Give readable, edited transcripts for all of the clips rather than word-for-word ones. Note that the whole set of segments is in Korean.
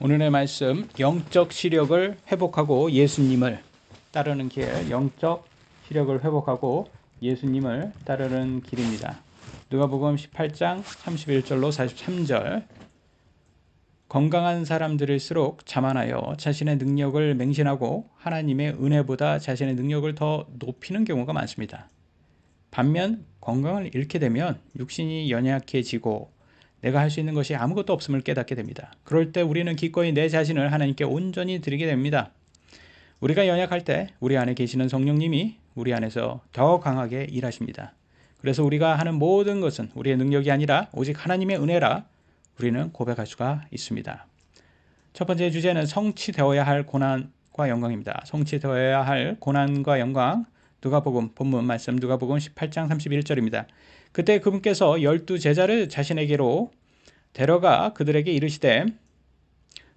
오늘의 말씀, 영적 시력을 회복하고 예수님을 따르는 길, 영적 시력을 회복하고 예수님을 따르는 길입니다. 누가복음 18장 31절로 43절. 건강한 사람들일수록 자만하여 자신의 능력을 맹신하고 하나님의 은혜보다 자신의 능력을 더 높이는 경우가 많습니다. 반면 건강을 잃게 되면 육신이 연약해지고 내가 할 수 있는 것이 아무것도 없음을 깨닫게 됩니다. 그럴 때 우리는 기꺼이 내 자신을 하나님께 온전히 드리게 됩니다. 우리가 연약할 때 우리 안에 계시는 성령님이 우리 안에서 더 강하게 일하십니다. 그래서 우리가 하는 모든 것은 우리의 능력이 아니라 오직 하나님의 은혜라 우리는 고백할 수가 있습니다. 첫 번째 주제는 성취되어야 할 고난과 영광입니다. 성취되어야 할 고난과 영광. 누가복음 본문 말씀 누가복음 18장 31절입니다. 그때 그분께서 12제자를 자신에게로 데려가 그들에게 이르시되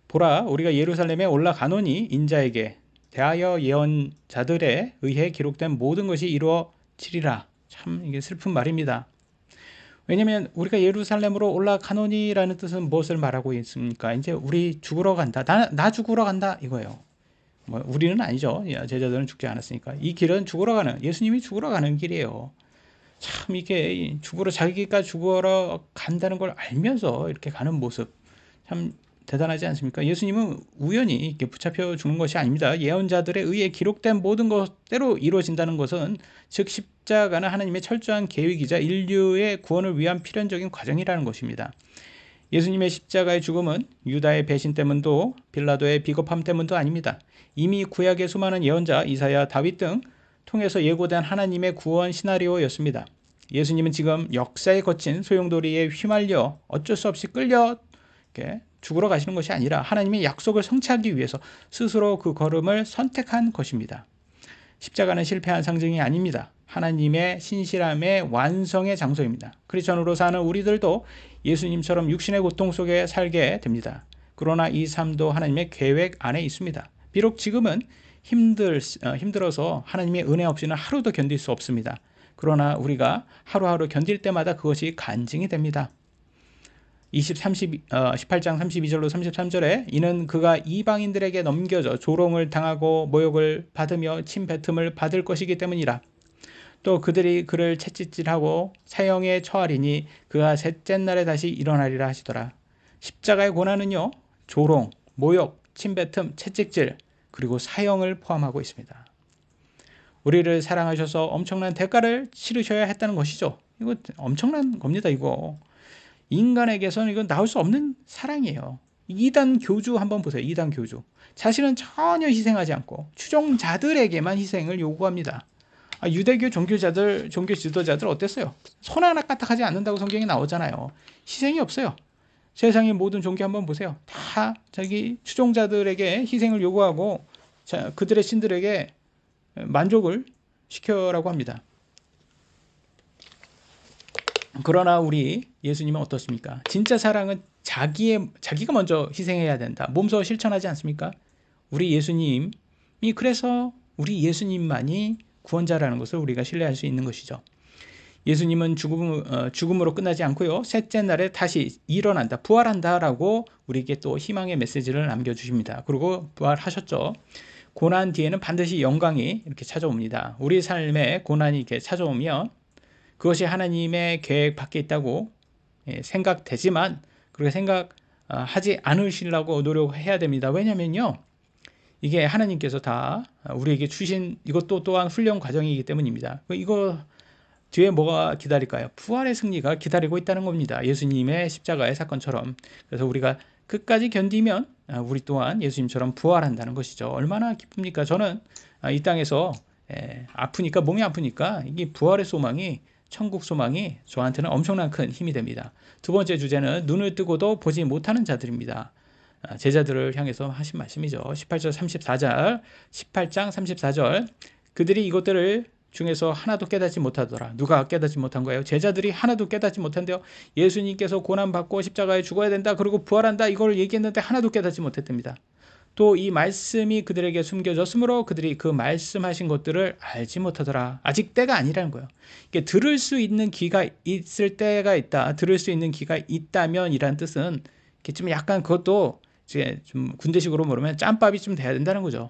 보라 우리가 예루살렘에 올라가노니 인자에게 대하여 예언자들에 의해 기록된 모든 것이 이루어지리라. 참 이게 슬픈 말입니다. 왜냐하면 우리가 예루살렘으로 올라가노니라는 뜻은 무엇을 말하고 있습니까? 이제 우리 죽으러 간다. 나 죽으러 간다 이거예요. 뭐 우리는 아니죠. 제자들은 죽지 않았으니까. 이 길은 죽으러 가는, 예수님이 죽으러 가는 길이에요. 참 이게 자기가 죽으러 간다는 걸 알면서 이렇게 가는 모습 참 대단하지 않습니까? 예수님은 우연히 이렇게 붙잡혀 죽는 것이 아닙니다. 예언자들에 의해 기록된 모든 것대로 이루어진다는 것은 즉 십자가는 하나님의 철저한 계획이자 인류의 구원을 위한 필연적인 과정이라는 것입니다. 예수님의 십자가의 죽음은 유다의 배신 때문도 빌라도의 비겁함 때문도 아닙니다. 이미 구약의 수많은 예언자 이사야, 다윗 등 통해서 예고된 하나님의 구원 시나리오였습니다. 예수님은 지금 역사에 거친 소용돌이에 휘말려 어쩔 수 없이 끌려 죽으러 가시는 것이 아니라 하나님의 약속을 성취하기 위해서 스스로 그 걸음을 선택한 것입니다. 십자가는 실패한 상징이 아닙니다. 하나님의 신실함의 완성의 장소입니다. 크리스천으로 사는 우리들도 예수님처럼 육신의 고통 속에 살게 됩니다. 그러나 이 삶도 하나님의 계획 안에 있습니다. 비록 지금은 힘들어서 하나님의 은혜 없이는 하루도 견딜 수 없습니다. 그러나 우리가 하루하루 견딜 때마다 그것이 간증이 됩니다. 18장 32절로 33절에 이는 그가 이방인들에게 넘겨져 조롱을 당하고 모욕을 받으며 침뱉음을 받을 것이기 때문이라. 또 그들이 그를 채찍질하고 사형에 처하리니 그가 셋째 날에 다시 일어나리라 하시더라. 십자가의 고난은요, 조롱, 모욕, 침뱉음, 채찍질, 그리고 사형을 포함하고 있습니다. 우리를 사랑하셔서 엄청난 대가를 치르셔야 했다는 것이죠. 이거 엄청난 겁니다, 이거. 인간에게서는 이건 나올 수 없는 사랑이에요. 이단 교주 한번 보세요. 이단 교주. 자신은 전혀 희생하지 않고 추종자들에게만 희생을 요구합니다. 유대교 종교 지도자들 어땠어요? 손 하나 까딱하지 않는다고 성경에 나오잖아요. 희생이 없어요. 세상의 모든 종교 한번 보세요. 다 자기 추종자들에게 희생을 요구하고 그들의 신들에게 만족을 시켜라고 합니다. 그러나 우리 예수님은 어떻습니까? 진짜 사랑은 자기가 먼저 희생해야 된다. 몸소 실천하지 않습니까? 우리 예수님이 그래서 우리 예수님만이 구원자라는 것을 우리가 신뢰할 수 있는 것이죠. 예수님은 죽음으로 끝나지 않고요. 셋째 날에 다시 일어난다, 부활한다라고 우리에게 또 희망의 메시지를 남겨주십니다. 그리고 부활하셨죠. 고난 뒤에는 반드시 영광이 이렇게 찾아옵니다. 우리 삶에 고난이 이렇게 찾아오면 그것이 하나님의 계획 밖에 있다고 생각되지만 그렇게 생각하지 않으시려고 노력해야 됩니다. 왜냐면요. 이게 하나님께서 다 우리에게 주신 이것도 또한 훈련 과정이기 때문입니다. 이거 뒤에 뭐가 기다릴까요? 부활의 승리가 기다리고 있다는 겁니다. 예수님의 십자가의 사건처럼. 그래서 우리가 끝까지 견디면 우리 또한 예수님처럼 부활한다는 것이죠. 얼마나 기쁩니까? 저는 이 땅에서 아프니까 몸이 아프니까 이게 부활의 소망이 천국 소망이 저한테는 엄청난 큰 힘이 됩니다. 두 번째 주제는 눈을 뜨고도 보지 못하는 자들입니다. 제자들을 향해서 하신 말씀이죠. 18장 34절 그들이 이것들을 중에서 하나도 깨닫지 못하더라. 누가 깨닫지 못한 거예요? 제자들이 하나도 깨닫지 못한대요. 예수님께서 고난받고 십자가에 죽어야 된다. 그리고 부활한다. 이걸 얘기했는데 하나도 깨닫지 못했답니다. 또 이 말씀이 그들에게 숨겨졌으므로 그들이 그 말씀하신 것들을 알지 못하더라. 아직 때가 아니라는 거예요. 이게 들을 수 있는 귀가 있을 때가 있다. 들을 수 있는 귀가 있다면 이란 뜻은 좀 약간 그것도 이제 좀 군대식으로 말하면 짬밥이 좀 돼야 된다는 거죠.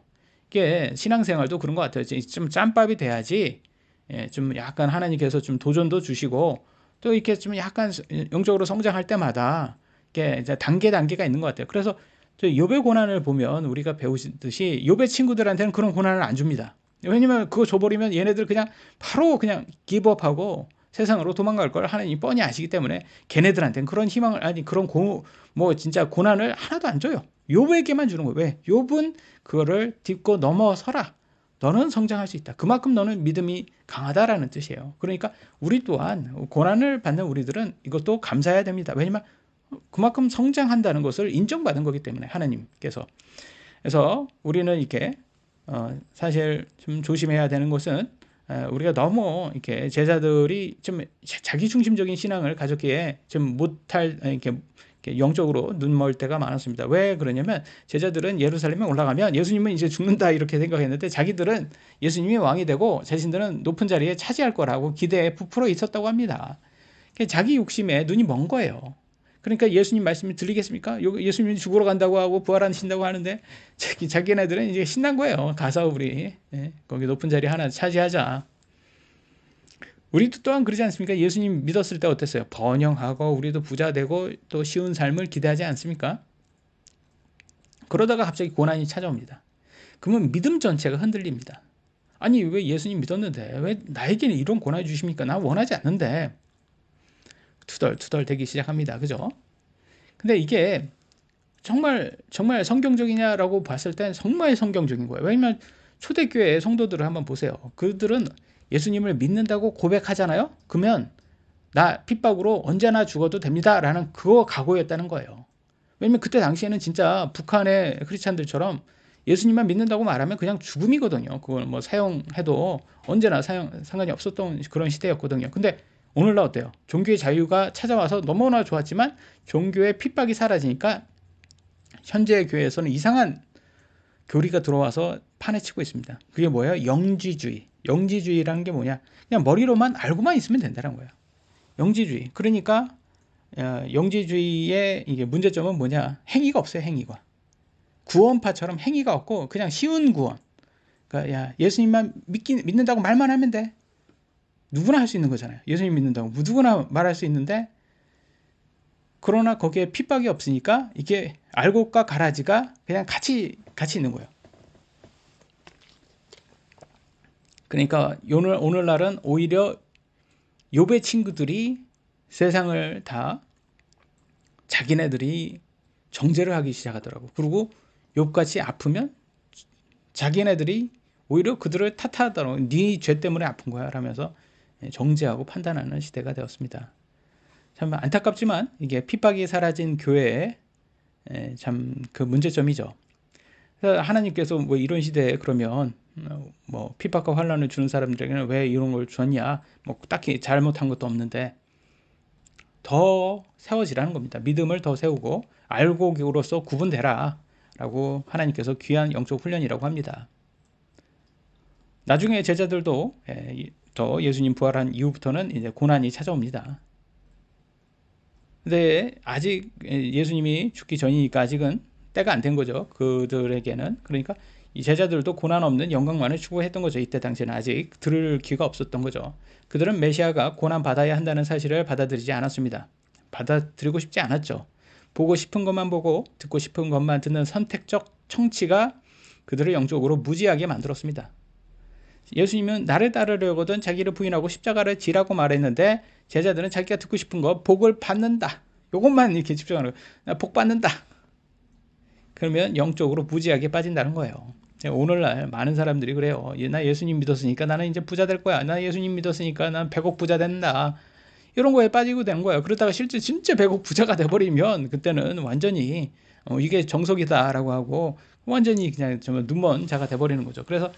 이게 신앙생활도 그런 것 같아요. 좀 짬밥이 돼야지 좀 약간 하나님께서 좀 도전도 주시고 또 이렇게 좀 약간 영적으로 성장할 때마다 이게 이제 단계가 있는 것 같아요. 그래서 저 욥의 고난을 보면 우리가 배우듯이 욥의 친구들한테는 그런 고난을 안 줍니다. 왜냐면 그거 줘버리면 얘네들 그냥 바로 그냥 기브업하고 세상으로 도망갈 걸 하나님이 뻔히 아시기 때문에 걔네들한테는 그런 희망을 아니 그런 뭐 진짜 고난을 하나도 안 줘요. 욥에게만 주는 거예요. 왜? 욥은 그거를 딛고 넘어서라. 너는 성장할 수 있다. 그만큼 너는 믿음이 강하다라는 뜻이에요. 그러니까 우리 또한 고난을 받는 우리들은 이것도 감사해야 됩니다. 왜냐면 그만큼 성장한다는 것을 인정받은 거기 때문에 하나님께서. 그래서 우리는 이렇게 사실 좀 조심해야 되는 것은 우리가 너무 이렇게 제자들이 좀 자기 중심적인 신앙을 가졌기에 좀 못할 이렇게 영적으로 눈멀 때가 많았습니다. 왜 그러냐면 제자들은 예루살렘에 올라가면 예수님은 이제 죽는다 이렇게 생각했는데 자기들은 예수님이 왕이 되고 자신들은 높은 자리에 차지할 거라고 기대에 부풀어 있었다고 합니다. 자기 욕심에 눈이 먼 거예요. 그러니까 예수님 말씀이 들리겠습니까? 예수님이 죽으러 간다고 하고 부활하신다고 하는데 자기네들은 이제 신난 거예요. 가서 우리 거기 높은 자리 하나 차지하자. 우리도 또한 그러지 않습니까? 예수님 믿었을 때 어땠어요? 번영하고 우리도 부자 되고 또 쉬운 삶을 기대하지 않습니까? 그러다가 갑자기 고난이 찾아옵니다. 그러면 믿음 전체가 흔들립니다. 아니 왜 예수님 믿었는데 왜 나에게는 이런 고난을 주십니까? 나 원하지 않는데 투덜투덜 되기 시작합니다. 그죠? 근데 이게 정말 성경적이냐라고 봤을 땐 정말 성경적인 거예요. 왜냐면 초대교회 성도들을 한번 보세요. 그들은 예수님을 믿는다고 고백하잖아요. 그러면 나 핍박으로 언제나 죽어도 됩니다라는 그거 각오였다는 거예요. 왜냐면 그때 당시에는 진짜 북한의 크리스찬들처럼 예수님만 믿는다고 말하면 그냥 죽음이거든요. 그걸 뭐 사용해도 언제나 상관이 없었던 그런 시대였거든요. 근데 오늘날 어때요? 종교의 자유가 찾아와서 너무나 좋았지만 종교의 핍박이 사라지니까 현재 교회에서는 이상한 교리가 들어와서 판에 치고 있습니다. 그게 뭐예요? 영지주의. 영지주의라는 게 뭐냐? 그냥 머리로만 알고만 있으면 된다는 거예요. 영지주의. 그러니까 영지주의의 이게 문제점은 뭐냐? 행위가 없어요. 행위가. 구원파처럼 행위가 없고 그냥 쉬운 구원. 그러니까 야, 예수님만 믿는다고 말만 하면 돼. 누구나 할 수 있는 거잖아요. 예수님 믿는다고 누구나 말할 수 있는데 그러나 거기에 핍박이 없으니까 이게 알곡과 가라지가 그냥 같이 있는 거예요. 그러니까 오늘날은 오히려 욥의 친구들이 세상을 다 자기네들이 정죄를 하기 시작하더라고. 그리고 욥같이 아프면 자기네들이 오히려 그들을 탓하더라고. 네 죄 때문에 아픈 거야 라면서 정죄하고 판단하는 시대가 되었습니다. 참 안타깝지만 이게 핍박이 사라진 교회의 참 그 문제점이죠. 그래서 하나님께서 뭐 이런 시대에 그러면 뭐 핍박과 환난을 주는 사람들에게는 왜 이런 걸 줬냐? 뭐 딱히 잘못한 것도 없는데 더 세워지라는 겁니다. 믿음을 더 세우고 알곡으로서 구분되라 라고 하나님께서 귀한 영적 훈련이라고 합니다. 나중에 제자들도 더 예수님 부활한 이후부터는 이제 고난이 찾아옵니다. 근데 아직 예수님이 죽기 전이니까 아직은 때가 안 된 거죠. 그들에게는. 그러니까 이 제자들도 고난 없는 영광만을 추구했던 거죠. 이때 당시에는 아직 들을 기회가 없었던 거죠. 그들은 메시아가 고난 받아야 한다는 사실을 받아들이지 않았습니다. 받아들이고 싶지 않았죠. 보고 싶은 것만 보고 듣고 싶은 것만 듣는 선택적 청취가 그들을 영적으로 무지하게 만들었습니다. 예수님은 나를 따르려거든 자기를 부인하고 십자가를 지라고 말했는데 제자들은 자기가 듣고 싶은 거 복을 받는다. 이것만 이렇게 집중하는 거예요. 나 복 받는다. 그러면 영적으로 무지하게 빠진다는 거예요. 오늘날 많은 사람들이 그래요. 나 예수님 믿었으니까 나는 이제 부자 될 거야. 나 예수님 믿었으니까 난 100억 부자 된다. 이런 거에 빠지고 되는 거예요. 그러다가 실제 진짜 100억 부자가 돼버리면 그때는 완전히 이게 정석이다라고 하고 완전히 그냥 눈먼 자가 돼버리는 거죠. 그래서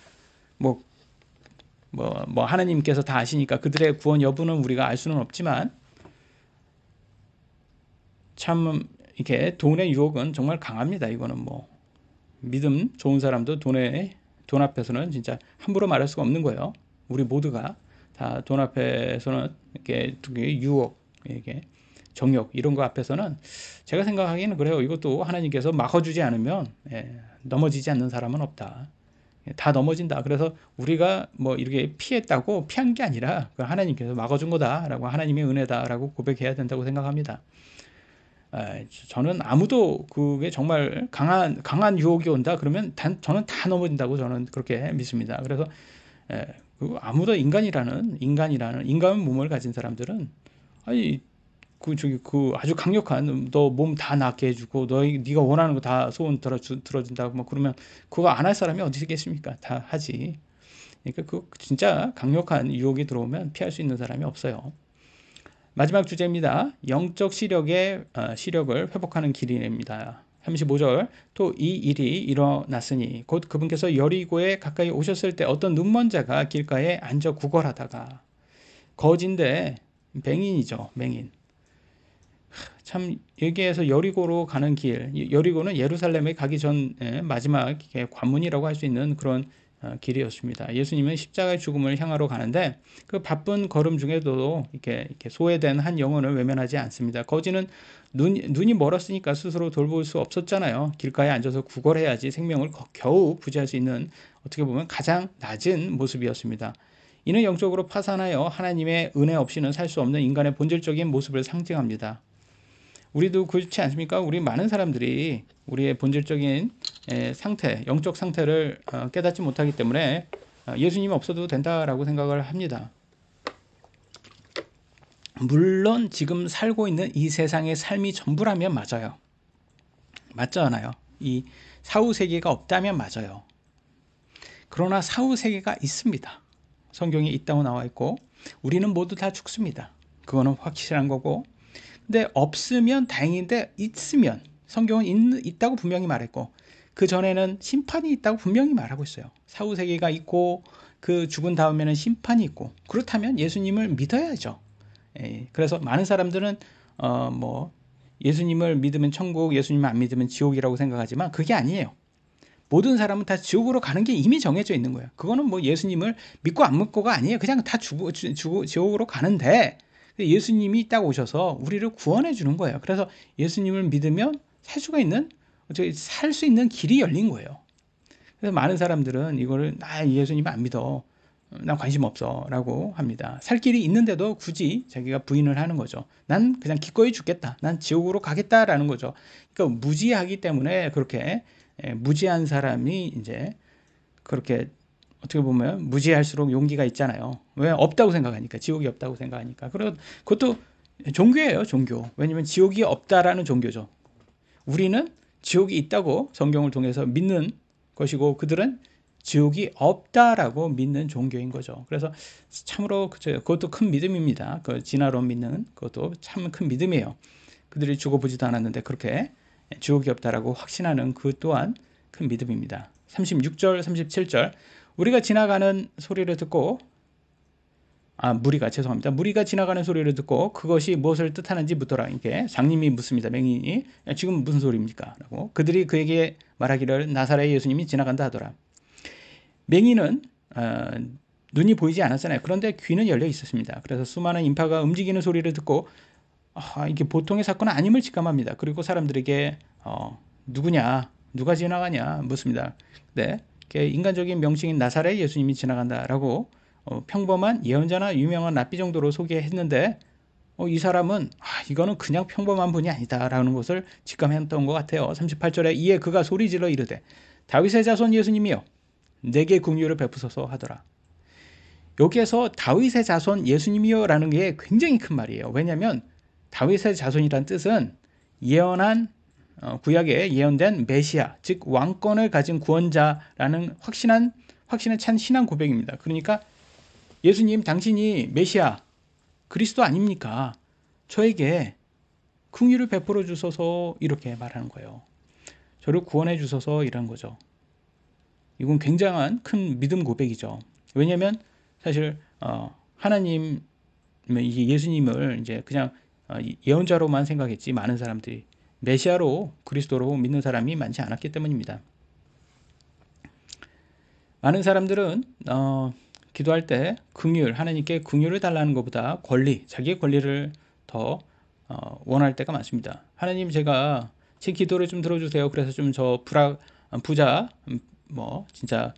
뭐 하나님께서 다 아시니까 그들의 구원 여부는 우리가 알 수는 없지만 참 이렇게 돈의 유혹은 정말 강합니다. 이거는 뭐 믿음 좋은 사람도 돈 앞에서는 진짜 함부로 말할 수가 없는 거예요. 우리 모두가 다 돈 앞에서는 이렇게 유혹 이게 정욕 이런 거 앞에서는 제가 생각하기에는 그래요. 이것도 하나님께서 막아주지 않으면 넘어지지 않는 사람은 없다. 다 넘어진다. 그래서 우리가 뭐 이렇게 피했다고 피한 게 아니라 하나님께서 막아준 거다라고 하나님의 은혜다라고 고백해야 된다고 생각합니다. 저는 아무도 그게 정말 강한 유혹이 온다 그러면 저는 다 넘어진다고 저는 그렇게 믿습니다. 그래서 아무도 인간 몸을 가진 사람들은 아니 그 아주 강력한 너 몸 다 낫게 해주고 네가 원하는 거 다 소원 들어준다고 뭐 그러면 그거 안 할 사람이 어디 있겠습니까? 다 하지. 그러니까 그 진짜 강력한 유혹이 들어오면 피할 수 있는 사람이 없어요. 마지막 주제입니다. 영적 시력을 회복하는 길입니다. 35절 또 이 일이 일어났으니 곧 그분께서 여리고에 가까이 오셨을 때 어떤 눈먼 자가 길가에 앉아 구걸하다가 거지인데 맹인이죠. 맹인. 참 여기에서 여리고로 가는 길, 여리고는 예루살렘에 가기 전 마지막 관문이라고 할 수 있는 그런 길이었습니다. 예수님은 십자가의 죽음을 향하러 가는데 그 바쁜 걸음 중에도 이렇게 소외된 한 영혼을 외면하지 않습니다. 거지는 눈이 멀었으니까 스스로 돌볼 수 없었잖아요. 길가에 앉아서 구걸해야지 생명을 겨우 부지할 수 있는 어떻게 보면 가장 낮은 모습이었습니다. 이는 영적으로 파산하여 하나님의 은혜 없이는 살 수 없는 인간의 본질적인 모습을 상징합니다. 우리도 그렇지 않습니까? 우리 많은 사람들이 우리의 본질적인 상태, 영적 상태를 깨닫지 못하기 때문에 예수님이 없어도 된다라고 생각을 합니다. 물론 지금 살고 있는 이 세상의 삶이 전부라면 맞아요. 맞지 않아요? 이 사후세계가 없다면 맞아요. 그러나 사후세계가 있습니다. 성경에 있다고 나와 있고 우리는 모두 다 죽습니다. 그거는 확실한 거고 근데 없으면 다행인데 있으면 성경은 있다고 분명히 말했고 그 전에는 심판이 있다고 분명히 말하고 있어요. 사후세계가 있고 그 죽은 다음에는 심판이 있고 그렇다면 예수님을 믿어야죠. 그래서 많은 사람들은 뭐 예수님을 믿으면 천국, 예수님을 안 믿으면 지옥이라고 생각하지만 그게 아니에요. 모든 사람은 다 지옥으로 가는 게 이미 정해져 있는 거예요. 그거는 뭐 예수님을 믿고 안 믿고가 아니에요. 그냥 다 지옥으로 가는데 예수님이 딱 오셔서 우리를 구원해 주는 거예요. 그래서 예수님을 믿으면 살 수 있는 길이 열린 거예요. 그래서 많은 사람들은 이거를 예수님 안 믿어. 난 관심 없어 라고 합니다. 살 길이 있는데도 굳이 자기가 부인을 하는 거죠. 난 그냥 기꺼이 죽겠다. 난 지옥으로 가겠다라는 거죠. 그러니까 무지하기 때문에 그렇게 무지한 사람이 이제 그렇게 어떻게 보면 무지할수록 용기가 있잖아요. 왜? 없다고 생각하니까. 지옥이 없다고 생각하니까. 그리고 그것도 종교예요. 종교. 왜냐하면 지옥이 없다라는 종교죠. 우리는 지옥이 있다고 성경을 통해서 믿는 것이고 그들은 지옥이 없다라고 믿는 종교인 거죠. 그래서 참으로 그것도 큰 믿음입니다. 그 진화로 믿는 그것도 참 큰 믿음이에요. 그들이 죽어보지도 않았는데 그렇게 지옥이 없다라고 확신하는 그 또한 큰 믿음입니다. 36절, 37절 우리가 지나가는 소리를 듣고 무리가 지나가는 소리를 듣고 그것이 무엇을 뜻하는지 묻더라. 이게 장님이 묻습니다. 맹인이 지금 무슨 소리입니까? 라고 그들이 그에게 말하기를 나사렛 예수님이 지나간다 하더라. 맹인은 눈이 보이지 않았잖아요. 그런데 귀는 열려 있었습니다. 그래서 수많은 인파가 움직이는 소리를 듣고 이게 보통의 사건은 아님을 직감합니다. 그리고 사람들에게 누구냐, 누가 지나가냐 묻습니다. 네, 인간적인 명칭인 나사렛 예수님이 지나간다라고 평범한 예언자나 유명한 랍비 정도로 소개했는데 이 사람은 이거는 그냥 평범한 분이 아니다라는 것을 직감했던 것 같아요. 38절에 이에 그가 소리질러 이르되 다윗의 자손 예수님이여 내게 긍휼을 베푸소서 하더라. 여기에서 다윗의 자손 예수님이여라는 게 굉장히 큰 말이에요. 왜냐하면 다윗의 자손이란 뜻은 예언한 구약에 예언된 메시아, 즉 왕권을 가진 구원자라는 확신에 찬 신앙 고백입니다. 그러니까 예수님 당신이 메시아, 그리스도 아닙니까? 저에게 긍휼을 베풀어 주소서 이렇게 말하는 거예요. 저를 구원해 주소서 이런 거죠. 이건 굉장한 큰 믿음 고백이죠. 왜냐하면 사실 하나님 예수님을 이제 그냥 예언자로만 생각했지 많은 사람들이 메시아로 그리스도로 믿는 사람이 많지 않았기 때문입니다. 많은 사람들은 기도할 때 하나님께 긍휼을 달라는 것보다 자기의 권리를 더 원할 때가 많습니다. 하나님, 제가 제 기도를 좀 들어주세요. 그래서 좀 부자, 진짜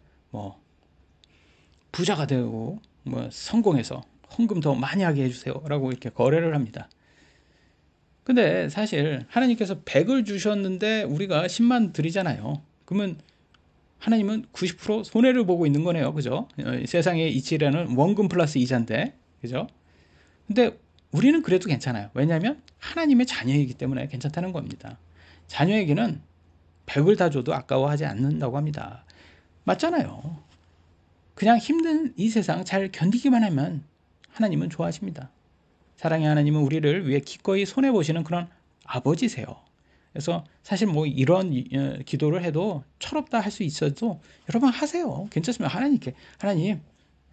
부자가 되고 성공해서 헌금 더 많이 하게 해주세요라고 이렇게 거래를 합니다. 근데 사실 하나님께서 100을 주셨는데 우리가 10만 드리잖아요. 그러면 하나님은 90% 손해를 보고 있는 거네요. 그죠? 세상의 이치라는 원금 플러스 이자인데, 그죠? 근데 우리는 그래도 괜찮아요. 왜냐하면 하나님의 자녀이기 때문에 괜찮다는 겁니다. 자녀에게는 100을 다 줘도 아까워하지 않는다고 합니다. 맞잖아요. 그냥 힘든 이 세상 잘 견디기만 하면 하나님은 좋아하십니다. 사랑의 하나님은 우리를 위해 기꺼이 손해보시는 그런 아버지세요. 그래서 사실 이런 기도를 해도 철없다 할 수 있어도 여러분 하세요. 괜찮습니다. 하나님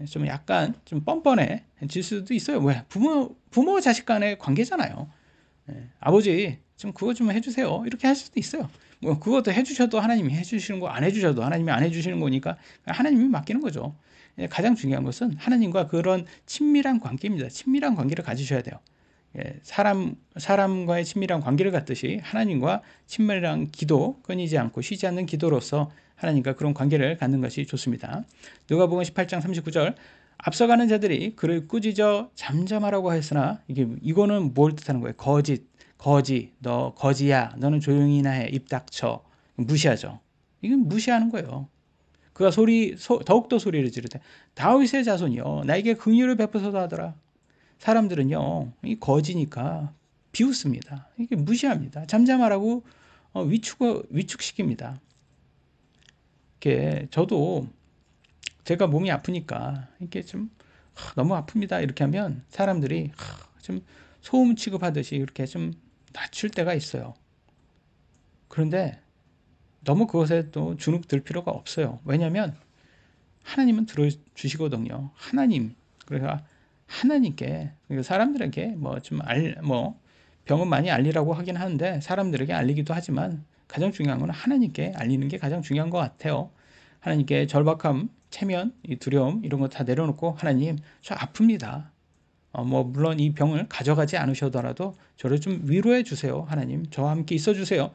좀 약간 좀 뻔뻔해질 수도 있어요. 왜? 부모 자식 간의 관계잖아요. 아버지 좀 그거 좀 해주세요. 이렇게 할 수도 있어요. 그것도 해주셔도 하나님이 해주시는 거, 안 해주셔도 하나님이 안 해주시는 거니까 하나님이 맡기는 거죠. 가장 중요한 것은 하나님과 그런 친밀한 관계입니다. 친밀한 관계를 가지셔야 돼요. 사람과의 친밀한 관계를 갖듯이 하나님과 친밀한 기도, 끊이지 않고 쉬지 않는 기도로서 하나님과 그런 관계를 갖는 것이 좋습니다. 누가복음 18장 39절, 앞서가는 자들이 그를 꾸짖어 잠잠하라고 하였으나 이거는 뭘 뜻하는 거예요? 거지, 너 거지야, 너는 조용히나 해, 입 닥쳐. 무시하죠. 이건 무시하는 거예요. 그가 더욱더 소리를 지르되 다윗의 자손이여 나에게 긍휼을 베푸소서 하더라. 사람들은요, 이 거지니까 비웃습니다. 이게 무시합니다. 잠잠하라고 위축시킵니다. 이렇게 저도 제가 몸이 아프니까 이렇게 좀 너무 아픕니다. 이렇게 하면 사람들이 좀 소음 취급하듯이 이렇게 좀 낮출 때가 있어요. 그런데 너무 그것에 또 주눅 들 필요가 없어요. 왜냐하면 하나님은 들어주시거든요. 그러니까 하나님께, 사람들에게 병은 많이 알리라고 하긴 하는데 사람들에게 알리기도 하지만 가장 중요한 건 하나님께 알리는 게 가장 중요한 것 같아요. 하나님께 절박함, 체면, 이 두려움 이런 거 다 내려놓고 하나님, 저 아픕니다. 물론 이 병을 가져가지 않으셔더라도 저를 좀 위로해 주세요. 하나님, 저와 함께 있어 주세요.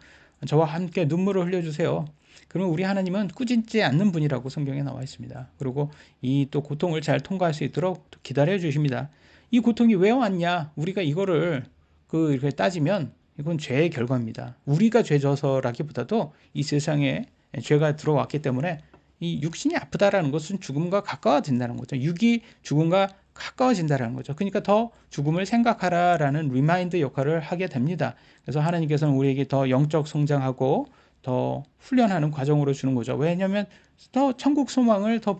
저와 함께 눈물을 흘려주세요. 그러면 우리 하나님은 꾸짖지 않는 분이라고 성경에 나와 있습니다. 그리고 이 또 고통을 잘 통과할 수 있도록 기다려 주십니다. 이 고통이 왜 왔냐? 우리가 이거를 이렇게 따지면 이건 죄의 결과입니다. 우리가 죄져서라기보다도 이 세상에 죄가 들어왔기 때문에 이 육신이 아프다라는 것은 죽음과 가까워진다는 거죠. 육이 죽음과 가까워진다는 거죠. 그러니까 더 죽음을 생각하라라는 리마인드 역할을 하게 됩니다. 그래서 하나님께서는 우리에게 더 영적 성장하고 더 훈련하는 과정으로 주는 거죠. 왜냐하면 더 천국 소망을 더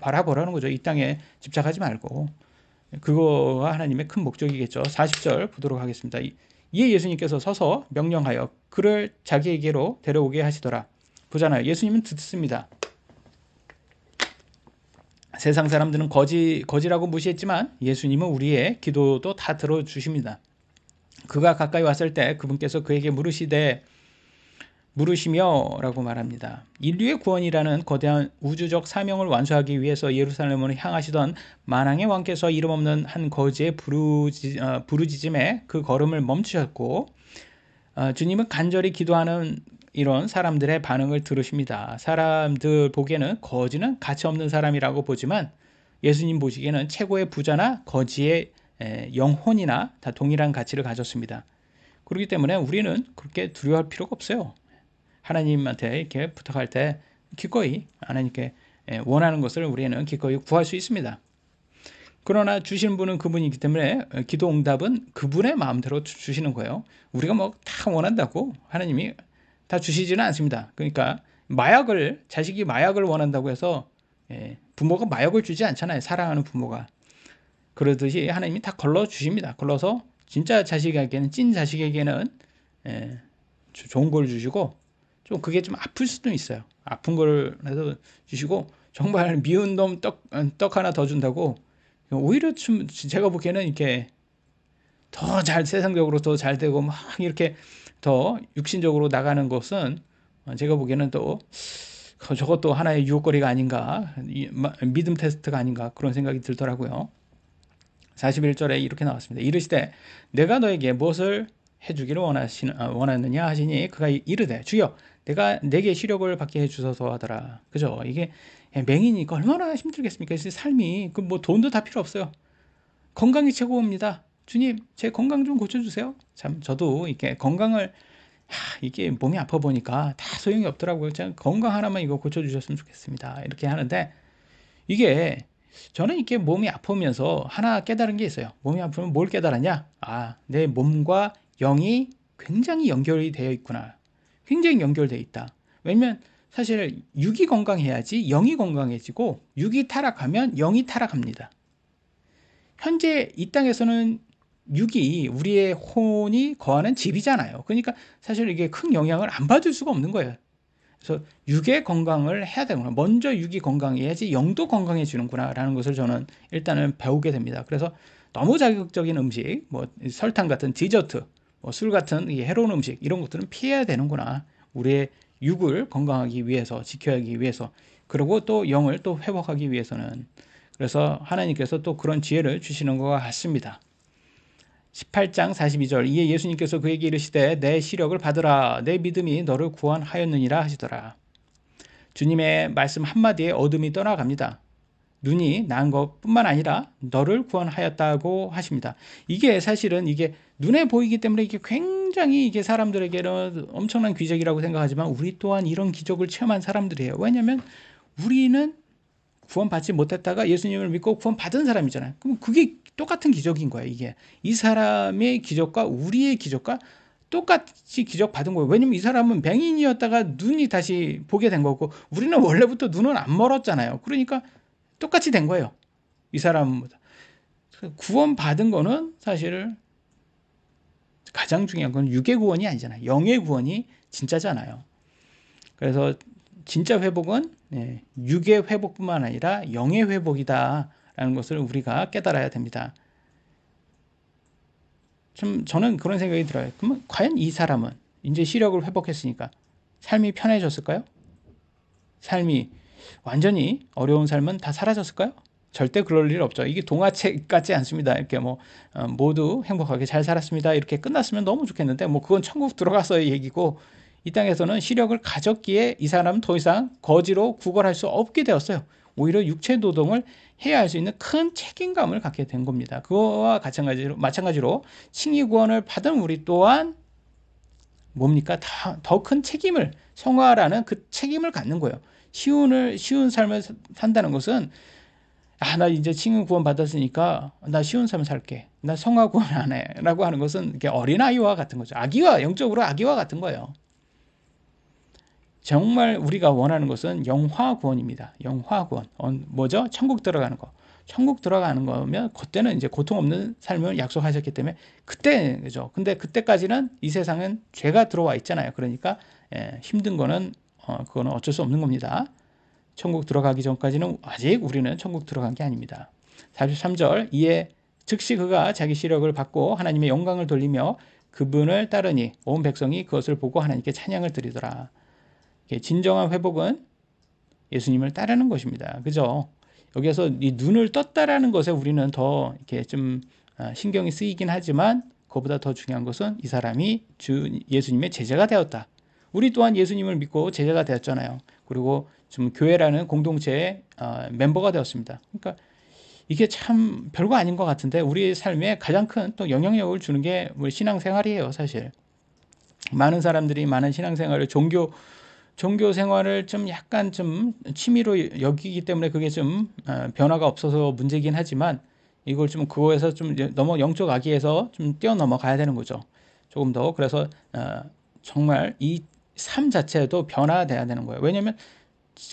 바라보라는 거죠. 이 땅에 집착하지 말고. 그거가 하나님의 큰 목적이겠죠. 40절 보도록 하겠습니다. 이에 예수님께서 서서 명령하여 그를 자기에게로 데려오게 하시더라. 보잖아요. 예수님은 듣습니다. 세상 사람들은 거지라고 무시했지만 예수님은 우리의 기도도 다 들어주십니다. 그가 가까이 왔을 때 그분께서 그에게 물으시며 라고 말합니다. 인류의 구원이라는 거대한 우주적 사명을 완수하기 위해서 예루살렘으로 향하시던 만왕의 왕께서 이름 없는 한 거지의 부르짖음에 그 걸음을 멈추셨고 주님은 간절히 기도하는 이런 사람들의 반응을 들으십니다. 사람들 보기에는 거지는 가치 없는 사람이라고 보지만 예수님 보시기에는 최고의 부자나 거지의 영혼이나 다 동일한 가치를 가졌습니다. 그렇기 때문에 우리는 그렇게 두려워할 필요가 없어요. 하나님한테 이렇게 부탁할 때 기꺼이 하나님께 원하는 것을 우리는 기꺼이 구할 수 있습니다. 그러나 주시는 분은 그분이기 때문에 기도 응답은 그분의 마음대로 주시는 거예요. 우리가 다 원한다고 하나님이 다 주시지는 않습니다. 그러니까 자식이 마약을 원한다고 해서 부모가 마약을 주지 않잖아요. 사랑하는 부모가. 그러듯이 하나님이 다 걸러 주십니다. 걸러서 진짜 자식에게는, 찐 자식에게는 좋은 걸 주시고, 좀 그게 좀 아플 수도 있어요. 아픈 걸라도 주시고, 정말 미운 놈 떡 하나 더 준다고 오히려 좀 제가 보기에는 이렇게 더 세상적으로 더 잘 되고 막 이렇게 더 육신적으로 나가는 것은 제가 보기에는 또 저것도 하나의 유혹거리가 아닌가, 믿음 테스트가 아닌가 그런 생각이 들더라고요. 41절에 이렇게 나왔습니다. 이르시되 내가 너에게 무엇을 해주기를 원하느냐 하시니 그가 이르되 주여 내가 내게 시력을 받게 해주소서 하더라. 그죠? 이게 맹인이니까 얼마나 힘들겠습니까? 삶이 그 뭐 돈도 다 필요 없어요. 건강이 최고입니다. 주님 제 건강 좀 고쳐주세요. 참 저도 이렇게 건강을 이게 몸이 아파 보니까 다 소용이 없더라고요. 제가 건강 하나만 이거 고쳐주셨으면 좋겠습니다. 이렇게 하는데 이게 저는 이렇게 몸이 아프면서 하나 깨달은 게 있어요. 몸이 아프면 뭘 깨달았냐? 내 몸과 영이 굉장히 연결이 되어 있구나. 굉장히 연결되어 있다. 왜냐면 사실 육이 건강해야지 영이 건강해지고 육이 타락하면 영이 타락합니다. 현재 이 땅에서는 육이 우리의 혼이 거하는 집이잖아요. 그러니까 사실 이게 큰 영향을 안 받을 수가 없는 거예요. 그래서 육의 건강을 해야 되구나. 먼저 육이 건강해야지 영도 건강해지는구나 라는 것을 저는 일단은 배우게 됩니다. 그래서 너무 자극적인 음식, 뭐 설탕 같은 디저트, 뭐 술 같은 해로운 음식 이런 것들은 피해야 되는구나. 우리의 육을 건강하기 위해서, 지켜야기 위해서, 그리고 또 영을 또 회복하기 위해서는. 그래서 하나님께서 또 그런 지혜를 주시는 것 같습니다. 18장 42절 이에 예수님께서 그에게 이르시되 내 시력을 받으라 내 믿음이 너를 구원하였느니라 하시더라. 주님의 말씀 한마디에 어둠이 떠나갑니다. 눈이 난 것뿐만 아니라 너를 구원하였다고 하십니다. 이게 사실은 이게 눈에 보이기 때문에 이게 굉장히 이게 사람들에게는 엄청난 기적이라고 생각하지만 우리 또한 이런 기적을 체험한 사람들이에요. 왜냐하면 우리는 구원받지 못했다가 예수님을 믿고 구원받은 사람이잖아요. 그럼 그게 똑같은 기적인 거예요. 이게 이 사람의 기적과 우리의 기적과 똑같이 기적 받은 거예요. 왜냐면 이 사람은 맹인이었다가 눈이 다시 보게 된 거고 우리는 원래부터 눈은 안 멀었잖아요. 그러니까 똑같이 된 거예요. 이 사람보다. 구원받은 거는 사실 가장 중요한 건 육의 구원이 아니잖아요. 영의 구원이 진짜잖아요. 그래서 진짜 회복은 육의 회복뿐만 아니라 영의 회복이다라는 것을 우리가 깨달아야 됩니다. 좀 저는 그런 생각이 들어요. 그러면 과연 이 사람은 이제 시력을 회복했으니까 삶이 편해졌을까요? 삶이 완전히 어려운 삶은 다 사라졌을까요? 절대 그럴 일 없죠. 이게 동화책 같지 않습니다. 이렇게 모두 행복하게 잘 살았습니다. 이렇게 끝났으면 너무 좋겠는데 그건 천국 들어가서의 얘기고 이 땅에서는 시력을 가졌기에 이 사람은 더 이상 거지로 구걸할 수 없게 되었어요. 오히려 육체 노동을 해야 할 수 있는 큰 책임감을 갖게 된 겁니다. 그거와 마찬가지로 칭의 구원을 받은 우리 또한 뭡니까? 더 큰 책임을 성화라는 그 책임을 갖는 거예요. 쉬운 삶을 산다는 것은 나 이제 칭의 구원 받았으니까 나 쉬운 삶을 살게. 나 성화 구원 안 해. 라고 하는 것은 어린아이와 같은 거죠. 영적으로 아기와 같은 거예요. 정말 우리가 원하는 것은 영화 구원입니다. 영화 구원. 뭐죠? 천국 들어가는 거. 천국 들어가는 거면 그때는 이제 고통 없는 삶을 약속하셨기 때문에 그때죠. 근데 그때까지는 이 세상은 죄가 들어와 있잖아요. 그러니까 힘든 거는 그거는 어쩔 수 없는 겁니다. 천국 들어가기 전까지는 아직 우리는 천국 들어간 게 아닙니다. 43절 이에 즉시 그가 자기 시력을 받고 하나님의 영광을 돌리며 그분을 따르니 온 백성이 그것을 보고 하나님께 찬양을 드리더라. 진정한 회복은 예수님을 따르는 것입니다. 그죠? 여기서 이 눈을 떴다라는 것에 우리는 더 이렇게 좀 신경이 쓰이긴 하지만 그보다 더 중요한 것은 이 사람이 예수님의 제자가 되었다. 우리 또한 예수님을 믿고 제자가 되었잖아요. 그리고 좀 교회라는 공동체의 멤버가 되었습니다. 그러니까 이게 참 별거 아닌 것 같은데 우리의 삶에 가장 큰 또 영향력을 주는 게 우리 신앙생활이에요. 사실 많은 사람들이 많은 신앙생활을 종교 생활을 좀 약간 좀 취미로 여기기 때문에 그게 좀 변화가 없어서 문제긴 하지만 이걸 좀 그거에서 좀 너무 영적 악의에서 좀 뛰어넘어가야 되는 거죠. 조금 더. 그래서 정말 이 삶 자체도 변화돼야 되는 거예요. 왜냐하면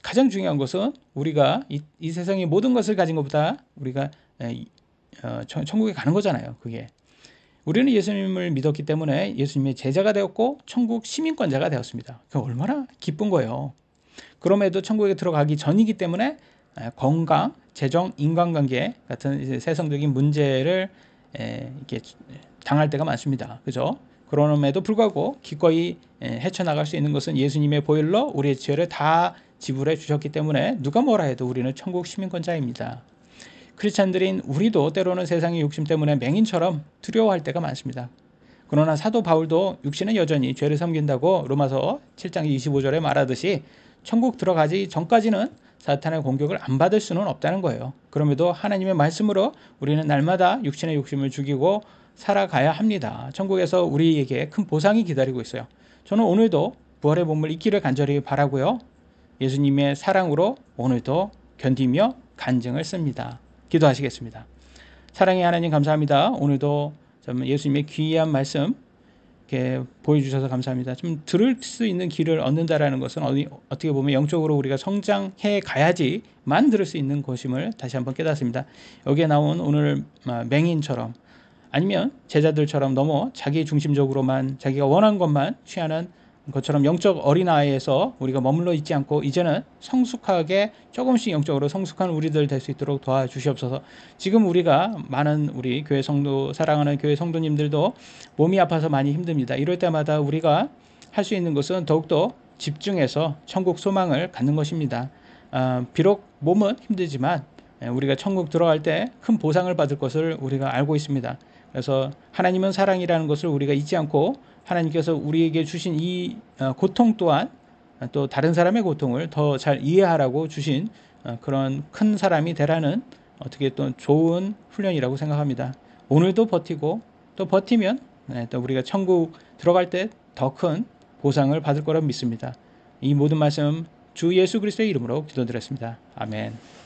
가장 중요한 것은 우리가 이 세상의 모든 것을 가진 것보다 우리가 천국에 가는 거잖아요. 그게. 우리는 예수님을 믿었기 때문에 예수님의 제자가 되었고 천국 시민권자가 되었습니다. 그게 얼마나 기쁜 거예요. 그럼에도 천국에 들어가기 전이기 때문에 건강, 재정, 인간관계 같은 이제 세상적인 문제를 이렇게 당할 때가 많습니다. 그죠? 그럼에도 불구하고 기꺼이 헤쳐나갈 수 있는 것은 예수님의 보혈로 우리의 죄를 다 지불해 주셨기 때문에 누가 뭐라 해도 우리는 천국 시민권자입니다. 크리스찬들인 우리도 때로는 세상의 욕심 때문에 맹인처럼 두려워할 때가 많습니다. 그러나 사도 바울도 육신은 여전히 죄를 섬긴다고 로마서 7장 25절에 말하듯이 천국 들어가기 전까지는 사탄의 공격을 안 받을 수는 없다는 거예요. 그럼에도 하나님의 말씀으로 우리는 날마다 육신의 욕심을 죽이고 살아가야 합니다. 천국에서 우리에게 큰 보상이 기다리고 있어요. 저는 오늘도 부활의 몸을 잊기를 간절히 바라고요. 예수님의 사랑으로 오늘도 견디며 간증을 씁니다. 기도하시겠습니다. 사랑의 하나님 감사합니다. 오늘도 예수님의 귀한 말씀 이렇게 보여주셔서 감사합니다. 좀 들을 수 있는 길을 얻는다라는 것은 어떻게 보면 영적으로 우리가 성장해 가야지만 들을 수 있는 것임을 다시 한번 깨닫습니다. 여기에 나온 오늘 맹인처럼 아니면 제자들처럼 너무 자기 중심적으로만 자기가 원하는 것만 취하는 것처럼 영적 어린아이에서 우리가 머물러 있지 않고 이제는 성숙하게 조금씩 영적으로 성숙한 우리들 될 수 있도록 도와주시옵소서. 지금 우리가 많은 우리 교회 성도 사랑하는 교회 성도님들도 몸이 아파서 많이 힘듭니다. 이럴 때마다 우리가 할 수 있는 것은 더욱더 집중해서 천국 소망을 갖는 것입니다. 비록 몸은 힘들지만 우리가 천국 들어갈 때 큰 보상을 받을 것을 우리가 알고 있습니다. 그래서 하나님은 사랑이라는 것을 우리가 잊지 않고 하나님께서 우리에게 주신 이 고통 또한 또 다른 사람의 고통을 더 잘 이해하라고 주신 그런 큰 사람이 되라는 어떻게 또 좋은 훈련이라고 생각합니다. 오늘도 버티고 또 버티면 또 우리가 천국 들어갈 때 더 큰 보상을 받을 거라 믿습니다. 이 모든 말씀 주 예수 그리스도의 이름으로 기도드렸습니다. 아멘.